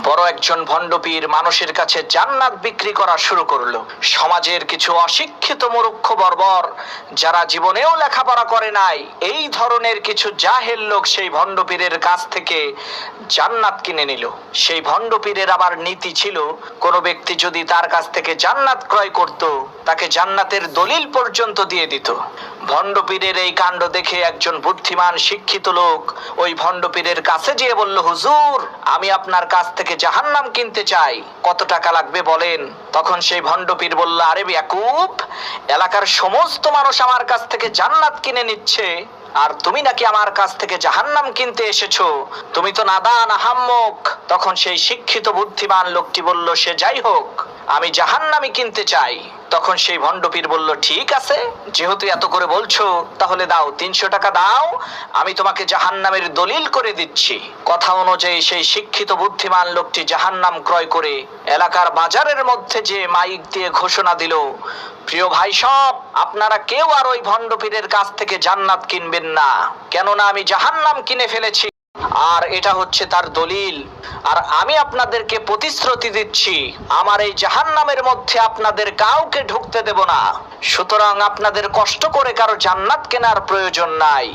বড় একজন ভণ্ডপীর মানুষের কাছে জান্নাত বিক্রি করা শুরু করলো। সমাজের কিছু অশিক্ষিত মূর্খ বর্বর যারা জীবনেও লেখাপড়া করে নাই, এই ধরনের কিছু জাহেল লোক সেই ভণ্ডপীরের কাছ থেকে জান্নাত কিনে নিল। সেই ভণ্ডপীরের আবার নীতি ছিল, কোন ব্যক্তি যদি তার কাছ থেকে জান্নাত ক্রয় করত, তাকে জান্নাতের দলিল পর্যন্ত দিয়ে দিত। ভণ্ডপীরের এই কাণ্ড দেখে একজন বুদ্ধিমান শিক্ষিত লোক ওই ভণ্ডপীরের কাছে যেয়ে বলল, হুজুর, আমি আপনার কাছ থেকে জাহান্নাম কিনতে চাই, কত টাকা লাগবে বলেন। তখন সেই ভণ্ডপীর বলল, আরে বেয়াকুব, এলাকার সমস্ত মানুষ আমার কাছ থেকে জান্নাত কিনে নিচ্ছে, আর তুমি নাকি আমার কাছ থেকে জাহান্নাম কিনতে এসেছো, তুমি তো নাদান আহাম্মক। তখন সেই শিক্ষিত বুদ্ধিমান লোকটি বলল, সে যাই হোক, আমি জাহান্নামই কিনতে চাই। তখন সেই ভণ্ডপীর বলল, ঠিক আছে, যেহেতু এত করে বলছো, তাহলে দাও, 300 টাকা দাও, আমি তোমাকে জাহান্নামের দলিল করে দিচ্ছি। কথা অনুযায়ী সেই শিক্ষিত বুদ্ধিমান লোকটি জাহান্নাম ক্রয় করে এলাকার বাজারের মধ্যে যে মাইক দিয়ে ঘোষণা দিল, প্রিয় ভাই সব, আপনারা কেউ আর ওই ভণ্ডপীরের কাছ থেকে জান্নাত কিনবেন না, কেননা আমি জাহান্নাম কিনে ফেলেছি, আর এটা হচ্ছে তার দলিল। আর আমি আপনাদেরকে প্রতিশ্রুতি দিচ্ছি, আমার এই জাহান্নামের মধ্যে আপনাদের কাউকে ঢুকতে দেব না। সুতরাং আপনাদের কষ্ট করে কারো জান্নাত কেনার প্রয়োজন নাই।